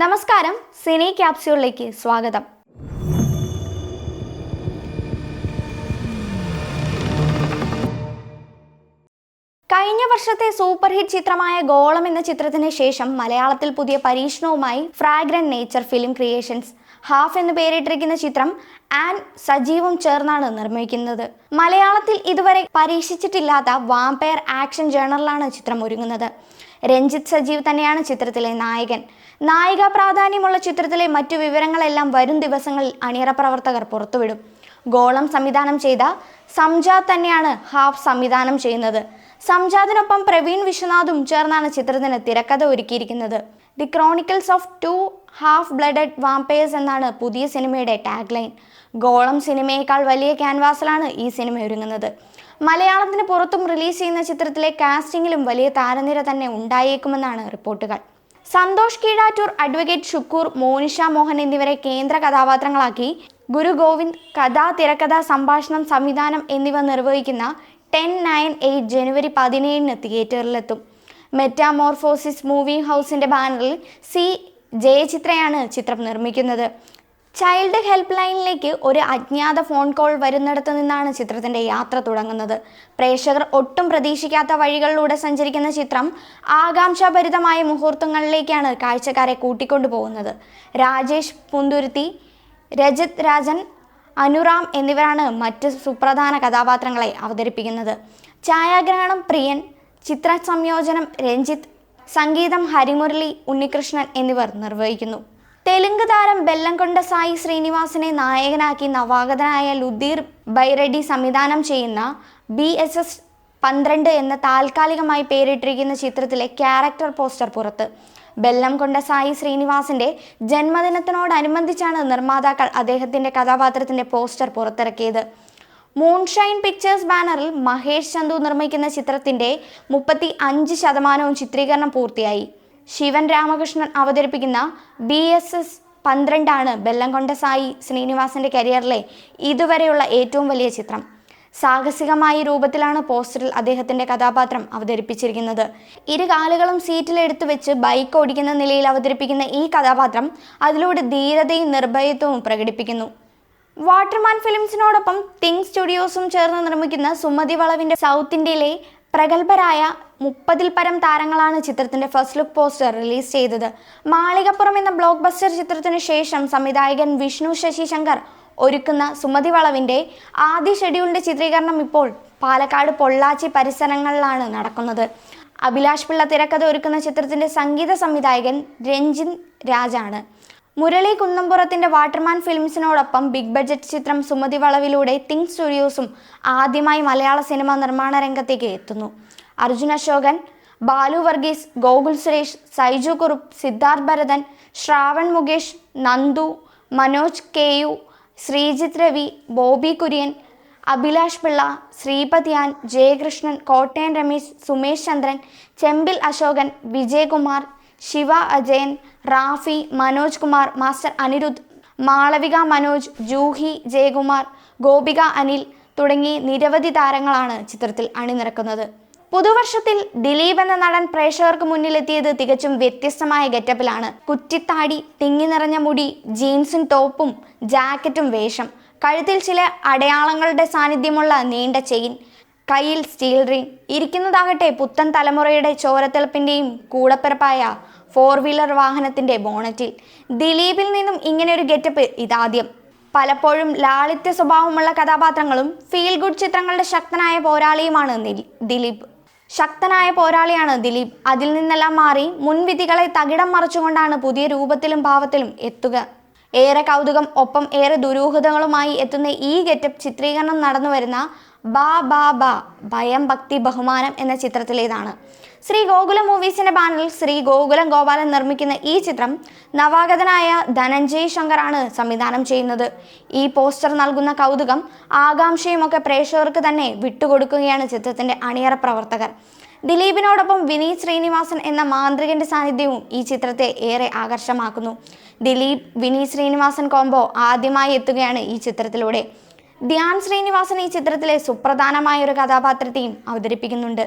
നമസ്കാരം, സിനി ക്യാപ്സ്യൂളിലേക്ക് സ്വാഗതം. കഴിഞ്ഞ വർഷത്തെ സൂപ്പർ ഹിറ്റ് ചിത്രമായ ഗോളം എന്ന ചിത്രത്തിന് ശേഷം മലയാളത്തിൽ പുതിയ പരീക്ഷണവുമായി Fragrant Nature Film Creations Half എന്ന് പേരിട്ടിരിക്കുന്ന ചിത്രം ആൻഡ് സജീവും ചേർന്നാണ് നിർമ്മിക്കുന്നത്. മലയാളത്തിൽ ഇതുവരെ പരീക്ഷിച്ചിട്ടില്ലാത്ത വാമ്പയർ ആക്ഷൻ ജേണറിലാണ് ചിത്രം ഒരുങ്ങുന്നത്. രഞ്ജിത്ത് സജീവ് തന്നെയാണ് ചിത്രത്തിലെ നായകൻ. നായിക പ്രാധാന്യമുള്ള ചിത്രത്തിലെ മറ്റു വിവരങ്ങളെല്ലാം വരും ദിവസങ്ങളിൽ അണിയറ പ്രവർത്തകർ പുറത്തുവിടും. ഗോളം സംവിധാനം ചെയ്ത സംജാദ് തന്നെയാണ് ഹാഫ് സംവിധാനം ചെയ്യുന്നത്. സംജാദിനൊപ്പം പ്രവീൺ വിശ്വനാഥും ചേർന്നാണ് ചിത്രത്തിന് തിരക്കഥ ഒരുക്കിയിരിക്കുന്നത്. The chronicles of two half blooded vampires എന്നാണ് പുതിയ സിനിമയുടെ ടാഗ് ലൈൻ. ഗോളം സിനിമയേക്കാൾ വലിയ ക്യാൻവാസിലാണ് ഈ സിനിമ ഒരുങ്ങുന്നത്. മലയാളത്തിന് പുറത്തും റിലീസ് ചെയ്യുന്ന ചിത്രത്തിലെ കാസ്റ്റിംഗിലും വലിയ താരനിര തന്നെ ഉണ്ടായേക്കുമെന്നാണ് റിപ്പോർട്ടുകൾ. സന്തോഷ് കീഴാറ്റൂർ, അഡ്വക്കേറ്റ് ഷുക്കൂർ, മോനിഷ മോഹൻ എന്നിവരെ കേന്ദ്ര കഥാപാത്രങ്ങളാക്കി ഗുരു ഗോവിന്ദ് കഥ, തിരക്കഥ, സംഭാഷണം, സംവിധാനം എന്നിവ നിർവഹിക്കുന്ന 10-9-8 ജനുവരി 17 തിയേറ്ററിലെത്തും. മെറ്റാമോർഫോസിസ് മൂവി ഹൗസിന്റെ ബാനറിൽ സി ജയചിത്രയാണ് ചിത്രം നിർമ്മിക്കുന്നത്. ചൈൽഡ് ഹെൽപ്പ് ലൈനിലേക്ക് ഒരു അജ്ഞാത ഫോൺ കോൾ വരുന്നിടത്തു നിന്നാണ് ചിത്രത്തിന്റെ യാത്ര തുടങ്ങുന്നത്. പ്രേക്ഷകർ ഒട്ടും പ്രതീക്ഷിക്കാത്ത വഴികളിലൂടെ സഞ്ചരിക്കുന്ന ചിത്രം ആകാംക്ഷാഭരിതമായ മുഹൂർത്തങ്ങളിലേക്കാണ് കാഴ്ചക്കാരെ കൂട്ടിക്കൊണ്ടു പോകുന്നത്. രാജേഷ് പുന്തുരുത്തി, രജത് രാജൻ, അനുറാം എന്നിവരാണ് മറ്റ് സുപ്രധാന കഥാപാത്രങ്ങളെ അവതരിപ്പിക്കുന്നത്. ഛായാഗ്രഹണം പ്രിയൻ, ചിത്ര സംയോജനം രഞ്ജിത്ത്, സംഗീതം ഹരിമുരളി, ഉണ്ണികൃഷ്ണൻ എന്നിവർ നിർവഹിക്കുന്നു. തെലുങ്ക് താരം ബെല്ലംകൊണ്ട സായി ശ്രീനിവാസനെ നായകനാക്കി നവാഗതനായ ലുധീർ ബൈറെഡ്ഡി സംവിധാനം ചെയ്യുന്ന BSS 12 എന്ന താൽക്കാലികമായി പേരിട്ടിരിക്കുന്ന ചിത്രത്തിലെ ക്യാരക്ടർ പോസ്റ്റർ പുറത്ത്. ബെല്ലംകൊണ്ട സായി ശ്രീനിവാസന്റെ ജന്മദിനത്തിനോടനുബന്ധിച്ചാണ് നിർമ്മാതാക്കൾ അദ്ദേഹത്തിന്റെ കഥാപാത്രത്തിന്റെ പോസ്റ്റർ പുറത്തിറക്കിയത്. മൂൺഷൈൻ പിക്ചേഴ്സ് ബാനറിൽ മഹേഷ് ചന്തു നിർമ്മിക്കുന്ന ചിത്രത്തിന്റെ 35% ചിത്രീകരണം പൂർത്തിയായി. ശിവൻ രാമകൃഷ്ണൻ അവതരിപ്പിക്കുന്ന BSS 12 ആണ് ബെല്ലംകൊണ്ട സായി ശ്രീനിവാസന്റെ കരിയറിലെ ഇതുവരെയുള്ള ഏറ്റവും വലിയ ചിത്രം. സാഹസികമായ രൂപത്തിലാണ് പോസ്റ്ററിൽ അദ്ദേഹത്തിന്റെ കഥാപാത്രം അവതരിപ്പിച്ചിരിക്കുന്നത്. ഇരു കാലുകളും സീറ്റിലെടുത്തു വെച്ച് ബൈക്ക് ഓടിക്കുന്ന നിലയിൽ അവതരിപ്പിക്കുന്ന ഈ കഥാപാത്രം അതിലൂടെ ധീരതയും നിർഭയത്വവും പ്രകടിപ്പിക്കുന്നു. വാട്ടർമാൻ ഫിലിംസിനോടൊപ്പം തിങ് സ്റ്റുഡിയോസും ചേർന്ന് നിർമ്മിക്കുന്ന സുമതി വളവിന്റെ സൗത്ത് ഇന്ത്യയിലെ പ്രഗത്ഭരായ 30-ൽ പരം താരങ്ങളാണ് ചിത്രത്തിന്റെ ഫസ്റ്റ് ലുക്ക് പോസ്റ്റർ റിലീസ് ചെയ്തത്. മാളികപ്പുറം എന്ന ബ്ലോക്ക് ബസ്റ്റർ ചിത്രത്തിനു ശേഷം സംവിധായകൻ വിഷ്ണു ശശി ശങ്കർ ഒരുക്കുന്ന സുമതി വളവിന്റെ ആദ്യ ഷെഡ്യൂളിന്റെ ചിത്രീകരണം ഇപ്പോൾ പാലക്കാട് പൊള്ളാച്ചി പരിസരങ്ങളിലാണ് നടക്കുന്നത്. അഭിലാഷ് പിള്ള തിരക്കഥ ഒരുക്കുന്ന ചിത്രത്തിന്റെ സംഗീത സംവിധായകൻ രഞ്ജിൻ രാജാണ്. മുരളി കുന്നംപുറത്തിന്റെ വാട്ടർമാൻ ഫിലിംസിനോടൊപ്പം ബിഗ് ബഡ്ജറ്റ് ചിത്രം സുമതി വളവിലൂടെ തിങ് സ്റ്റുഡിയോസും ആദ്യമായി മലയാള സിനിമാ നിർമ്മാണ രംഗത്തേക്ക് എത്തുന്നു. അർജുൻ അശോകൻ, ബാലു വർഗീസ്, ഗോകുൽ സുരേഷ്, സൈജു കുറുപ്പ്, സിദ്ധാർത്ഥ് ഭരതൻ, ശ്രാവൺ മുകേഷ്, നന്ദു, മനോജ് KU, ശ്രീജിത്ത് രവി, ബോബി കുര്യൻ, അഭിലാഷ് പിള്ള, ശ്രീപത്യാൻ, ജയകൃഷ്ണൻ, കോട്ടയം രമേശ്, സുമേഷ് ചന്ദ്രൻ, ചെമ്പിൽ അശോകൻ, വിജയകുമാർ, ശിവ അജയൻ, റാഫി, മനോജ് കുമാർ, മാസ്റ്റർ അനിരുദ്ധ്, മാളവിക മനോജ്, ജൂഹി ജയകുമാർ, ഗോപിക അനിൽ തുടങ്ങി നിരവധി താരങ്ങളാണ് ചിത്രത്തിൽ അണിനിരക്കുന്നത്. പുതുവർഷത്തിൽ ദിലീപ് എന്ന നടൻ പ്രേക്ഷകർക്ക് മുന്നിലെത്തിയത് തികച്ചും വ്യത്യസ്തമായ ഗെറ്റപ്പിലാണ്. കുറ്റിത്താടി, തിങ്ങി നിറഞ്ഞ മുടി, ജീൻസും ടോപ്പും ജാക്കറ്റും വേഷം, കഴുത്തിൽ ചില അടയാളങ്ങളുടെ സാന്നിധ്യമുള്ള നീണ്ട ചെയിൻ, കയ്യിൽ സ്റ്റീൽ റിംഗ്. ഇരിക്കുന്നതാകട്ടെ പുത്തൻ തലമുറയുടെ ചോരത്തിളപ്പിന്റെയും കൂടപ്പിറപ്പായ 4-വീലർ വാഹനത്തിന്റെ ബോണറ്റിൽ. ദിലീപിൽ നിന്നും ഇങ്ങനെ ഒരു ഗെറ്റപ്പ് ഇതാദ്യം. പലപ്പോഴും ലാളിത്യ സ്വഭാവമുള്ള കഥാപാത്രങ്ങളും ഫീൽ ഗുഡ് ചിത്രങ്ങളുടെ ശക്തനായ പോരാളിയാണ് ദിലീപ്. അതിൽ നിന്നെല്ലാം മാറി മുൻവിധികളെ തകിടം മറിച്ചുകൊണ്ടാണ് പുതിയ രൂപത്തിലും ഭാവത്തിലും എത്തുക. ഏറെ കൗതുകം ഒപ്പം ഏറെ ദുരൂഹതകളുമായി എത്തുന്ന ഈ ഗെറ്റപ്പ് ചിത്രീകരണം നടന്നു വരുന്ന ബാ ബാ ബാ ഭയം ഭക്തി ബഹുമാനം എന്ന ചിത്രത്തിലേതാണ്. ശ്രീ ഗോകുലം മൂവീസിന്റെ ബാനറിൽ ശ്രീ ഗോകുലം ഗോപാലൻ നിർമ്മിക്കുന്ന ഈ ചിത്രം നവാഗതനായ ധനഞ്ജയ് ശങ്കറാണ് സംവിധാനം ചെയ്യുന്നത്. ഈ പോസ്റ്റർ നൽകുന്ന കൗതുകം ആകാംക്ഷയും ഒക്കെ പ്രേക്ഷകർക്ക് തന്നെ വിട്ടുകൊടുക്കുകയാണ് ചിത്രത്തിന്റെ അണിയറ പ്രവർത്തകർ. ദിലീപിനോടൊപ്പം വിനീത് ശ്രീനിവാസൻ എന്ന മാന്ത്രികന്റെ സാന്നിധ്യവും ഈ ചിത്രത്തെ ഏറെ ആകർഷമാക്കുന്നു. ദിലീപ് വിനീത് ശ്രീനിവാസൻ കോംബോ ആദ്യമായി എത്തുകയാണ് ഈ ചിത്രത്തിലൂടെ. ധ്യാൻ ശ്രീനിവാസൻ ഈ ചിത്രത്തിലെ സുപ്രധാനമായ ഒരു കഥാപാത്രത്തെയും അവതരിപ്പിക്കുന്നുണ്ട്.